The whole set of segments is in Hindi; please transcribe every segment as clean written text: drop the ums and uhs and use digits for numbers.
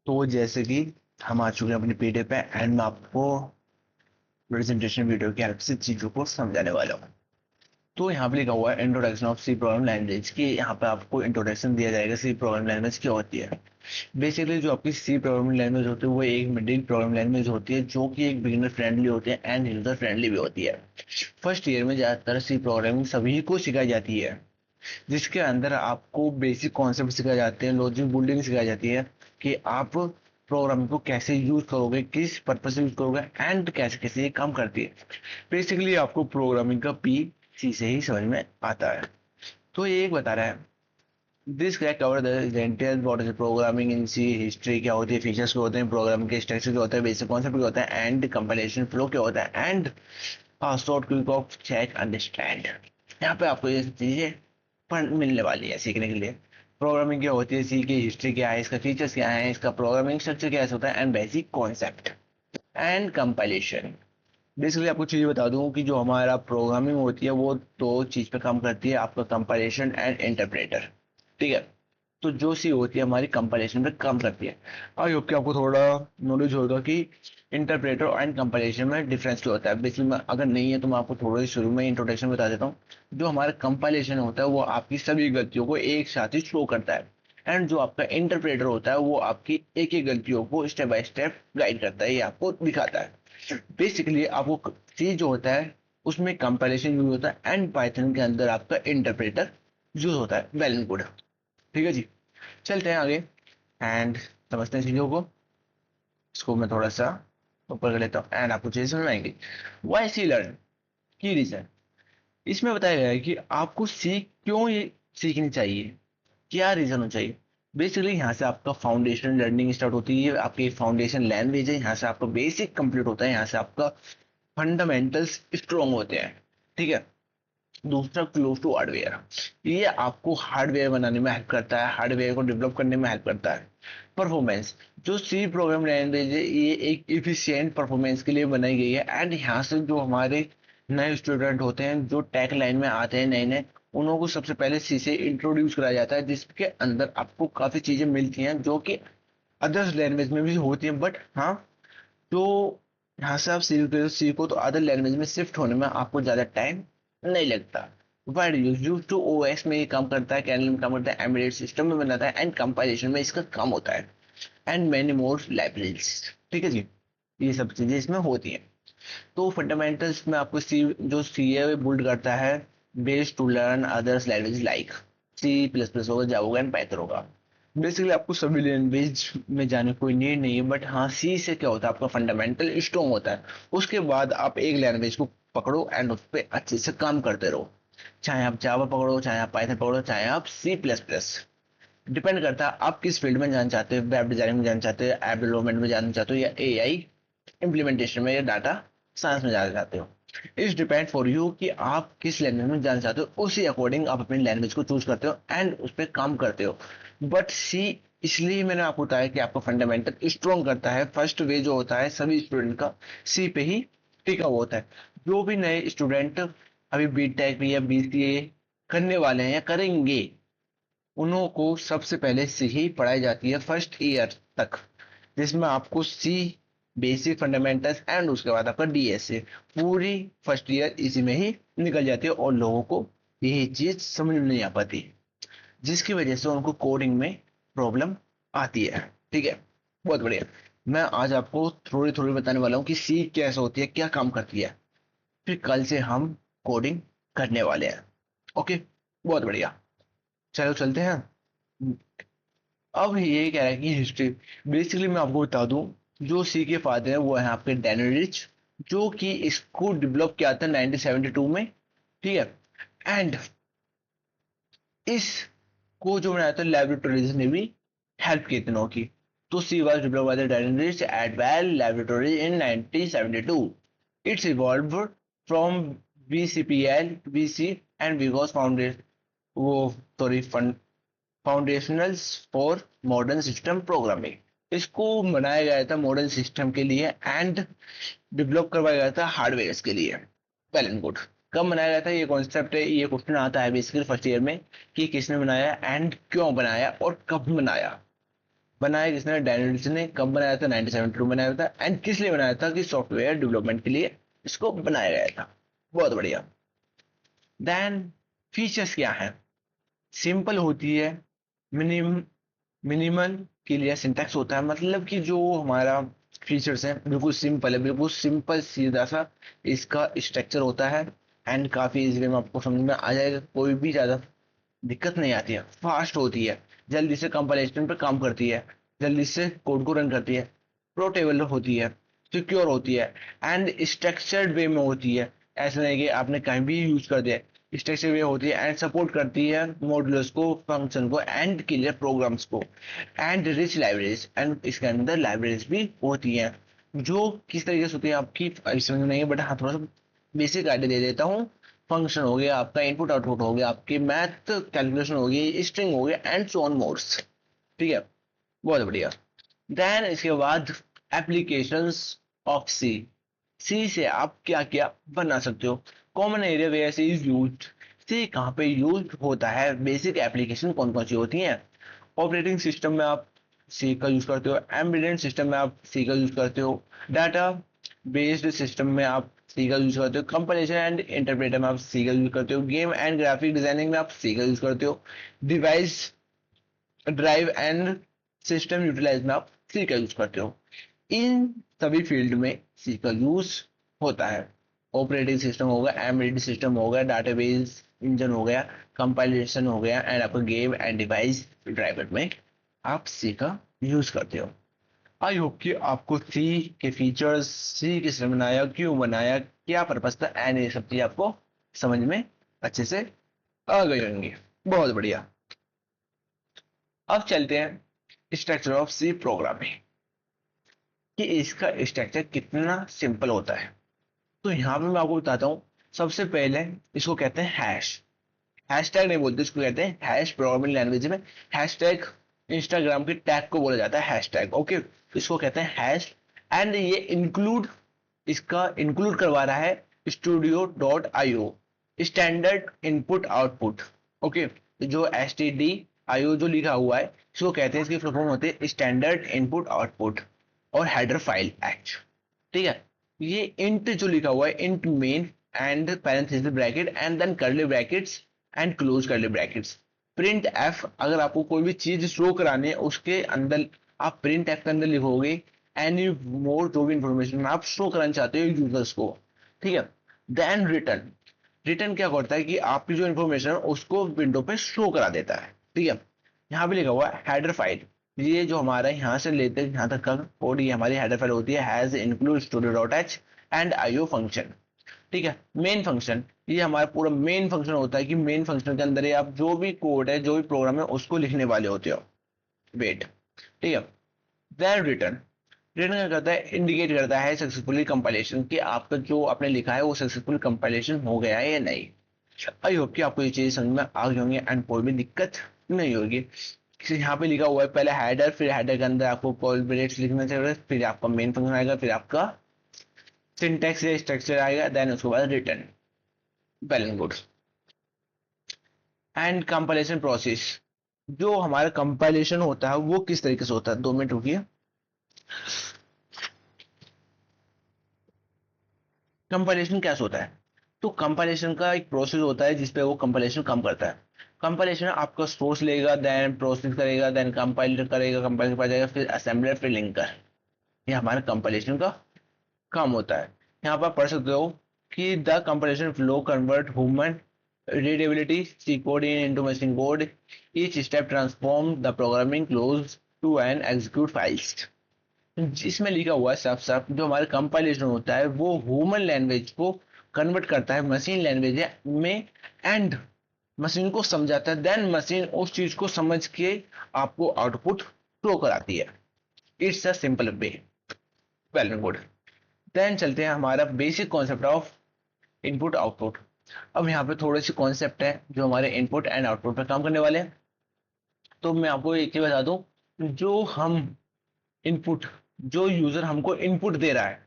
तो जैसे कि हम आ चुके हैं अपनी पीढ़ी पे एंड मैं आपको प्रेजेंटेशन वीडियो की हेल्प से चीजों को समझाने वाला हूँ। तो यहाँ पे लिखा हुआ है introduction of C program language की। यहाँ पे आपको इंट्रोडक्शन दिया जाएगा सी प्रोग्राम लैंग्वेज क्या होती है। बेसिकली जो आपकी सी प्रोग्रामिंग लैंग्वेज होती है वो एक मिडिल प्रोग्रामिंग लैंग्वेज होती है जो कि एक बिगिनर फ्रेंडली होती है एंड यूजर फ्रेंडली भी होती है। फर्स्ट ईयर में ज्यादातर सी प्रोग्रामिंग सभी को सिखाई जाती है, जिसके अंदर आपको बेसिक कॉन्सेप्ट सिखाए जाते हैं, लॉजिक बिल्डिंग सिखाई जाती है कि आप प्रोग्राम को कैसे यूज करोगे, किस पर्पज से यूज करोगे एंड कैसे कैसे ये काम करती है। बेसिकली आपको प्रोग्रामिंग का पी सी से ही समझ में आता है। तो ये एक बता रहा है दिस क्या cover the entire what is programming in C, history क्या होती है, फीचर्स क्या होते हैं, प्रोग्रामिंग के स्ट्रक्चर क्या होता है, बेसिक कॉन्सेप्ट क्या होता है एंड कंपाइलेशन फ्लो क्या होता है and short quick of check understand. यहाँ पे आपको ये चीजें पढ़ मिलने वाली है सीखने के लिए। प्रोग्रामिंग क्या होती है, सी की हिस्ट्री क्या है, इसका फीचर्स क्या है, इसका प्रोग्रामिंग स्ट्रक्चर कैसे होता है and basic concept and compilation. Basically आपको चीज बता दूं कि जो हमारा प्रोग्रामिंग होती है वो दो चीज पे काम करती है, आपका कंपाइलेशन एंड इंटरप्रेटर। ठीक है। तो जो सी होती है हमारी कंपाइलेशन पे काम करती है। आई होप कि आपको थोड़ा नॉलेज होगा कि इंटरप्रेटर एंड कंपाइलेशन में डिफरेंस क्या होता है। बेसिकली अगर नहीं है तो मैं आपको थोड़ा सा शुरू में इंट्रोडक्शन बता देता हूँ। जो हमारा कंपाइलेशन होता है वो आपकी सभी गलतियों को एक साथ ही शो करता है एंड जो आपका इंटरप्रेटर होता है वो आपकी एक एक गलतियों को स्टेप बाय स्टेप गाइड करता है, ये आपको दिखाता है। बेसिकली आपको सी जो होता है उसमें कंपाइलेशन यूज होता है एंड पाइथन के अंदर आपका इंटरप्रेटर यूज होता है। Well and good. ठीक है जी, चलते हैं आगे एंड समझते हैं चीजों को। इसको मैं थोड़ा सा ऊपर कर लेता हूँ एंड आपको चीजें समझ में आएंगी। वाई सी लर्न की रीजन, इसमें बताया गया है कि आपको सी क्यों ये सीखनी चाहिए, क्या रीजन होना चाहिए। बेसिकली यहाँ से आपका फाउंडेशन लर्निंग स्टार्ट होती है, आपकी फाउंडेशन लैंग्वेज है, यहाँ से आपका बेसिक कंप्लीट होता है, यहाँ से आपका फंडामेंटल्स स्ट्रॉन्ग होते हैं। ठीक है। दूसरा क्लोज टू हार्डवेयर, ये आपको हार्डवेयर बनाने में हेल्प करता है, हार्डवेयर को डेवलप करने में हेल्प करता है। परफॉर्मेंस, जो सी प्रोग्राम लैंग्वेज है ये एक इफिशियंट परफॉर्मेंस के लिए बनाई गई है एंड यहाँ से जो हमारे नए स्टूडेंट होते हैं जो टेक लाइन में आते हैं नए नए, उन लोगों को सबसे पहले सी से इंट्रोड्यूस कराया जाता है, जिसके अंदर आपको काफी चीजें मिलती हैं जो कि अदर्स लैंग्वेज में भी होती हैं। बट हाँ, तो यहाँ से आप सीखो तो अदर लैंग्वेज में शिफ्ट होने में आपको ज्यादा टाइम नहीं लगता। वर्ड यूज टू ओएस में ये काम करता है, कैनल में काम करता है, एम्बेडेड सिस्टम में बनाता है एंड कंपाइलेशन में इसका काम होता है एंड मैनी मोर लाइब्रेरीज। ठीक है जी, ये सब चीजें इसमें होती हैं। तो फंडामेंटल्स में आपको सी जो सी है बिल्ड करता है based to learn others language like C plus plus होगा, जावा होगा एंड पाइथन होगा। बेसिकली आपको सभी लैंग्वेज में जाने की कोई नीड नहीं है, बट हाँ सी से क्या होता है आपका फंडामेंटल स्ट्रॉन्ग होता है। उसके बाद आप एक लैंग्वेज को पकड़ो एंड उस पर अच्छे से काम करते रहो, चाहे आप जावा पकड़ो, चाहे आप पाइथन पकड़ो, चाहे आप सी प्लस प्लस। डिपेंड करता है आप किस फील्ड में जाना चाहते हो, वेब डिजाइनिंग में जाना चाहते हो, ऐप डेवलपमेंट में जाना चाहते हो, या एआई इम्प्लीमेंटेशन में या डाटा साइंस में जाना चाहते हो। इट्स डिपेंड फॉर यू कि आप किस लैंग्वेज में जाना चाहते हो, उसी अकॉर्डिंग आप अपनी लैंग्वेज को चूज करते हो एंड उस पर काम करते हो। बट सी, इसलिए मैंने आपको बताया कि आपको फंडामेंटल स्ट्रॉन्ग करता है। फर्स्ट वे जो होता है सभी स्टूडेंट का सी पे ही टिका हुआ होता है। जो भी नए स्टूडेंट अभी बीटेक या बीसीए करने वाले हैं या करेंगे, उन्हों को सबसे पहले सी ही पढ़ाई जाती है फर्स्ट ईयर तक, जिसमें आपको सी बेसिक फंडामेंटल्स एंड उसके बाद आपका डीएसए पूरी फर्स्ट ईयर इसी में ही निकल जाती है और लोगों को यही चीज समझ में नहीं आ पाती, जिसकी वजह से उनको कोडिंग में प्रॉब्लम आती है। ठीक है, बहुत बढ़िया। मैं आज आपको थोड़ी थोड़ी बताने वाला हूँ कि सी कैसे होती है, क्या काम करती है, फिर कल से हम कोडिंग करने वाले हैं। ओके, बहुत बढ़िया। चलो चलते हैं। अब ये कह रहा है कि हिस्ट्री, बेसिकली मैं आपको बता दूं जो सी के फादर हैं वो है आपके डैनियल रिच, जो कि इसको डेवलप किया था 1972 में। ठीक है। एंड इसको जो बनाया था लेबोरेटरीज ने भी हेल्प की तीनों की। तो C was developed by the Daniel Rich at Bell laboratory in 1972। It's evolve from BCPL BC and because founded वो sorry foundationals for modern system programming. इसको बनाया गया था मॉडर्न सिस्टम के लिए एंड डेवलप करवाया गया था हार्डवेयर के लिए। Well and good. कब बनाया गया था ये कॉन्सेप्ट है, ये क्वेश्चन आता है बेसिकली फर्स्ट ईयर में कि किसने बनाया एंड क्यों बनाया और कब बनाया। बनाया किसने? डैनियल्स ने। कब बनाया था? 1972 में बनाया था। एंड किस लिए बनाया था? कि सॉफ्टवेयर डेवलपमेंट के लिए इसको बनाया गया था। बहुत बढ़िया। देन फीचर्स क्या है? सिंपल होती है, मिनिम मिनिमल क्लियर सिंटैक्स होता है, मतलब कि जो हमारा फीचर्स है बिल्कुल सिंपल है, बिल्कुल सिंपल सीधा सा इसका स्ट्रक्चर होता है। एंड काफी इजीली में आपको समझ में आ जाएगा, कोई भी ज्यादा दिक्कत नहीं आती है, फास्ट होती है, जल्दी से कंपाइलेशन पे काम करती है, जल्दी से कोड को रन करती है, पोर्टेबल होती है, सिक्योर होती है, एंड स्ट्रक्चर्ड वे में होती है। ऐसा नहीं कि आपने कहीं भी यूज कर दिया, स्ट्रक्चर वे होती है एंड सपोर्ट करती है मॉड्यूल्स को, फंक्शन को एंड क्लियर प्रोग्राम्स को, एंड रिच लाइब्रेरीज, एंड इसके अंदर लाइब्रेरीज भी होती हैं जो किस तरीके से होती है आपकी समझ में नहीं है, बट हाँ थोड़ा सा बेसिक आइडिया दे देता हूँ। फंक्शन हो गया आपका, इनपुट आउटपुट हो गया आपकी, मैथ कैलकुलेशन हो गई, स्ट्रिंग हो गया, एंड सो ऑन मोड्स। ठीक है, बहुत बढ़िया। देन इसके बाद एप्लीकेशंस ऑफ सी। सी से आप क्या क्या बना सकते हो? Common area where C is used. C कहाँ पे यूज होता है? बेसिक एप्लीकेशन कौन कौन सी होती हैं? ऑपरेटिंग सिस्टम में आप सी का यूज करते हो, एम्बेडेड सिस्टम में आप सी का यूज करते हो, डाटा बेस्ड सिस्टम में आप सी का यूज करते हो, कंपाइलेशन एंड इंटरप्रेटर में आप सी का यूज करते हो, गेम एंड ग्राफिक डिजाइनिंग में आप सी का यूज करते हो, device drive and system utilize में आप सी का यूज करते हो। इन सभी फील्ड में सी का यूज होता है। ऑपरेटिंग सिस्टम हो गया, एम्बेडेड सिस्टम हो गया, डाटाबेस इंजन हो गया, कंपाइलेशन हो गया, एंड आपका गेम एंड डिवाइस ड्राइवर में आप सी का यूज करते हो। आई होप कि आपको सी के फीचर्स, सी किसने बनाया, क्यों बनाया, क्या पर्पस था, एंड ये सब चीज आपको समझ में अच्छे से आ गई होंगी। बहुत बढ़िया। अब चलते हैं स्ट्रक्चर ऑफ सी प्रोग्रामिंग, कि इसका स्ट्रक्चर कितना सिंपल होता है। तो यहाँ पे मैं आपको बताता हूँ। सबसे पहले इसको कहते हैं हैश। हैशटैग नहीं बोलते, इसको कहते हैं हैश। प्रोग्रामिंग लैंग्वेज में हैशटैग, इंस्टाग्राम के टैग को बोला जाता है हैशटैग। ओके, इसको कहते हैं हैश। एंड ये इंक्लूड, इसका इंक्लूड करवा रहा है studio.io, standard input output. Okay, जो stdio जो लिखा हुआ है इसको कहते हैं, इसकी फुल फॉर्म होती है स्टैंडर्ड इनपुट आउटपुट और हेडर फाइल एक्ट। ठीक है, ये इंट जो लिखा हुआ है, int main and parenthesis bracket and then curly brackets and close curly brackets. Print F, अगर आपको कोई भी चीज शो करानी है उसके अंदर आप प्रिंट एफ के अंदर लिखोगे एनी मोर, जो भी इंफॉर्मेशन आप शो कराना चाहते हो यूजर्स को। ठीक है, देन रिटर्न। रिटर्न क्या करता है कि आपकी जो इंफॉर्मेशन है उसको विंडो पे शो करा देता है। ठीक है, यहाँ पे लिखा हुआ है हेडर फाइल। ये जो हमारा यहाँ से लेते हैं यहाँ तक का कोड, ये हमारी हेडर फाइल होती है, हैज इंक्लूड स्टूडियो.h एंड आईओ फंक्शन। ठीक है, मेन फंक्शन, ये हमारा पूरा मेन फंक्शन होता है कि मेन फंक्शन के अंदर ही आप जो भी कोड है, जो भी प्रोग्राम है उसको लिखने वाले होते हो। वेट। ठीक है, देन रिटर्न। रिटर्न क्या करता है? इंडिकेट करता है सक्सेसफुली कंपाइलेशन, कि आपका जो आपने लिखा है वो सक्सेसफुल कंपाइलेशन हो गया है या नहीं। आई होप कि आपको ये चीज समझ में आ गई होंगी एंड कोई भी दिक्कत नहीं होगी। यहाँ पे लिखा हुआ है पहले हेडर, फिर हेडर के अंदर आपको कॉल ब्रेक्स लिखना चाहिए, फिर आपका मेन फंक्शन आएगा, फिर आपका सिंटैक्स या स्ट्रक्चर आएगा, देन उसके बाद return. Well and good. And compilation process, जो हमारा कंपाइलेशन होता है वो किस तरीके से होता है? 2 मिनट रुकिए। कंपाइलेशन कैसे होता है? तो कंपाइलेशन का एक प्रोसेस होता है जिसपे वो कंपाइलेशन काम करता है। कंपाइलेशन आपका सोर्स लेगा, देन प्रोसेस करेगा, देन कंपाइल करेगा, कंपाइल कर जाएगा, फिर असेंबलर, फिर लिंकर। ये हमारा कंपाइलेशन का काम होता है। यहाँ पर पढ़ सकते हो कि the compilation flow convert human readability C code in into machine code, each step transform the programming close to an execute files. जिसमें लिखा हुआ है साफ साफ, जो हमारा कंपाइलेशन होता है वो ह्यूमन लैंग्वेज को कन्वर्ट करता है मशीन लैंग्वेज में, एंड मशीन को समझाता है, देन मशीन उस चीज को समझ के आपको आउटपुट शो कराती है। It's a simple way. Well and good. Then चलते हैं हमारा basic concept of input output. अब यहाँ पे थोड़े से कॉन्सेप्ट है जो हमारे इनपुट एंड आउटपुट पर काम करने वाले हैं। तो मैं आपको एक चीज बता दूं, जो हम इनपुट, जो यूजर हमको इनपुट दे रहा है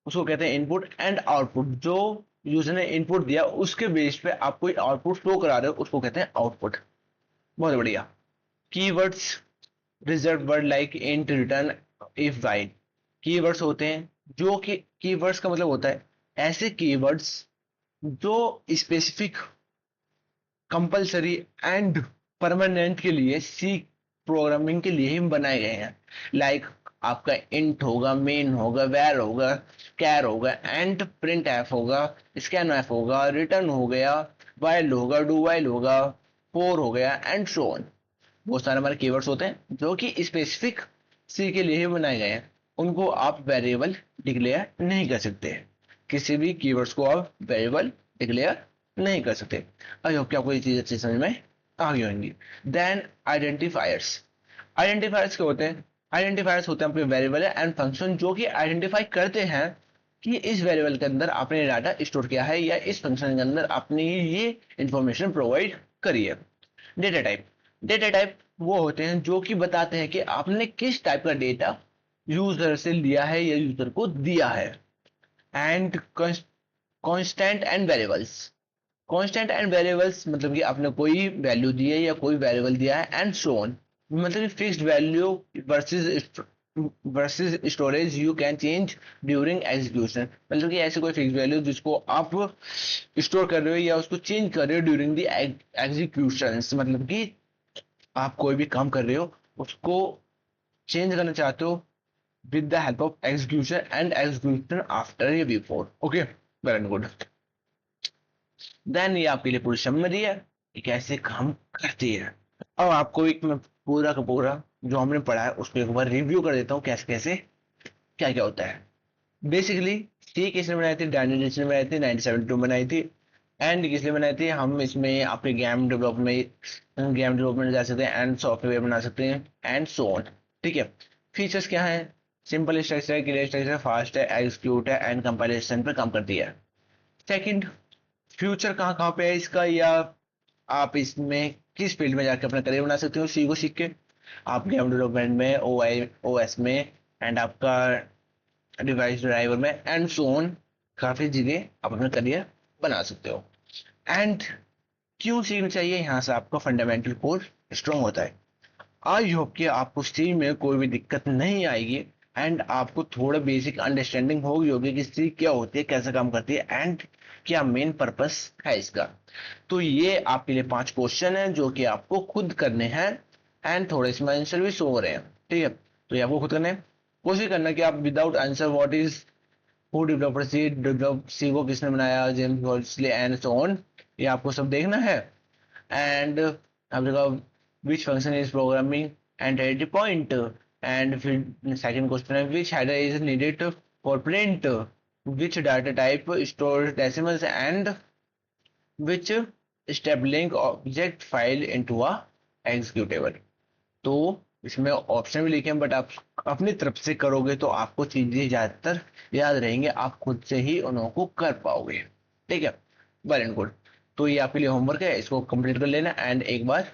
उसको कहते हैं इनपुट, एंड आउटपुट, जो यूजर ने इनपुट दिया उसके बेस पे आप कोई आउटपुट शो करा रहे हो उसको कहते हैं आउटपुट। बहुत बढ़िया। Keywords, reserve word like int, return, if, while. Keywords होते हैं जो कि कीवर्ड्स का मतलब होता है ऐसे कीवर्ड्स जो स्पेसिफिक, कंपलसरी एंड परमानेंट के लिए सी प्रोग्रामिंग के लिए ही बनाए गए हैं। लाइक आपका इंट होगा, मेन होगा, वेर होगा, कैर होगा, एंड प्रिंट एफ होगा, स्कैन एफ होगा, रिटर्न हो गया, वाइल होगा, डू वाइल होगा, फोर हो गया, एंड सो ऑन। बहुत सारे हमारे कीवर्ड्स होते हैं जो कि स्पेसिफिक सी के लिए ही बनाए गए हैं। उनको आप वेरिएबल डिक्लेयर नहीं कर सकते। किसी भी कीवर्ड्स को आप वेरिएबल डिक्लेयर नहीं कर सकते। आई होप कि आपको ये चीज अच्छी समझ में आ गई होंगी। Then identifiers. आइडेंटिफायर्स क्या होते हैं? आइडेंटिफायर्स होते हैं आपके वेरिएबल एंड फंक्शन जो कि आइडेंटिफाई करते हैं कि इस वेरिएबल के अंदर आपने डाटा स्टोर किया है या इस फंक्शन के अंदर आपने ये इंफॉर्मेशन प्रोवाइड करी है। Data type. डेटा टाइप वो होते हैं जो कि बताते हैं कि आपने किस टाइप का डेटा यूजर से लिया है या यूजर को दिया है। And constant and variables. Constant and variables मतलब कि आपने कोई वैल्यू दी है या कोई वेरिएबल दिया है, एंड सो ऑन मतलब कि fixed value versus storage you can change during execution. मतलब कि ऐसे कोई फिक्स वैल्यू जिसको आप स्टोर कर रहे हो या उसको चेंज कर रहे हो ड्यूरिंग द एग्जीक्यूशन। मतलब कि आप कोई भी काम कर रहे हो उसको चेंज करना चाहते हो with the help of execution and execution after a before. Okay, very good. Then ये आपके लिए पूरी समरी है कि कैसे काम करती है। अब आपको एक मैं पूरा का पूरा जो हमने पढ़ा है उसको एक बार रिव्यू कर देता हूँ कैसे कैसे क्या क्या होता है। बेसिकली सी किसने बनाई थी? डैनियल लिंच ने बनाई थी, 1972 बनाई थी। एंड किसने बनाई थी? हम इसमें आपके गेम डेवलपमेंट जा सकते हैं एंड सॉफ्टवेयर बना सकते हैं एंड सो ऑन। ठीक है। फीचर्स क्या है? सिंपल स्ट्रक्चर है, क्लियर स्ट्रक्चर, फास्ट है, एग्जीक्यूट है एंड कंपाइलेशन पे काम करती है। सेकंड, फ्यूचर कहाँ कहाँ पे है इसका, या आप इसमें किस फील्ड में जाकर अपना करियर बना सकते हो सी को सीख के। आप गेम डेवलपमेंट में, ओ एस में, एंड आपका डिवाइस ड्राइवर में एंड सो ऑन काफी जगह आप अपना करियर बना सकते हो। एंड क्यों सीखना चाहिए? यहाँ से आपका फंडामेंटल कोर स्ट्रांग होता है। आई होप कि आपको सी में कोई भी दिक्कत नहीं आएगी एंड आपको थोड़ा बेसिक अंडरस्टैंडिंग होगी कि सी क्या होती है, कैसे काम करती है एंड क्या मेन पर्पस है इसका। तो ये आपके लिए 5 क्वेश्चन हैं जो कि आपको खुद करने हैं एंड थोड़े इसमें आंसर भी शो हो रहे हैं। ठीक है, तो ये आपको खुद करने हैं। कोशिश करना कि आप without answer what is who developer C, develop C को किसने बनाया, James Worsley and so on, ये आपको सब देखना है। एंड आप देखो which function is programming and at the point, and फिर second question है which header is needed for print, which data type stores decimals and which step link object file into a executable। तो इसमें ऑप्शन भी लिखे हैं बट आप अपनी तरफ से करोगे तो आपको चीजें ज्यादातर याद रहेंगे, आप खुद से ही उनको कर पाओगे। ठीक है, वेरी गुड। तो ये आपके लिए होमवर्क है, इसको कंप्लीट कर लेना एंड एक बार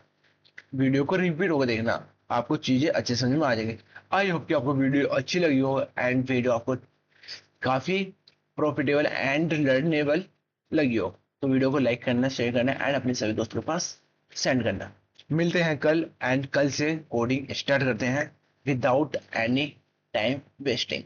वीडियो को रिपीट होकर देखना, आपको चीजें अच्छे समझ में आ जाएंगी। आई होप कि आपको वीडियो अच्छी लगी हो एंड वीडियो आपको काफी प्रॉफिटेबल एंड लर्नेबल लगी हो। तो वीडियो को लाइक करना, शेयर करना एंड अपने सभी दोस्तों के पास सेंड करना। मिलते हैं कल एंड कल से कोडिंग स्टार्ट करते हैं विदाउट एनी टाइम वेस्टिंग।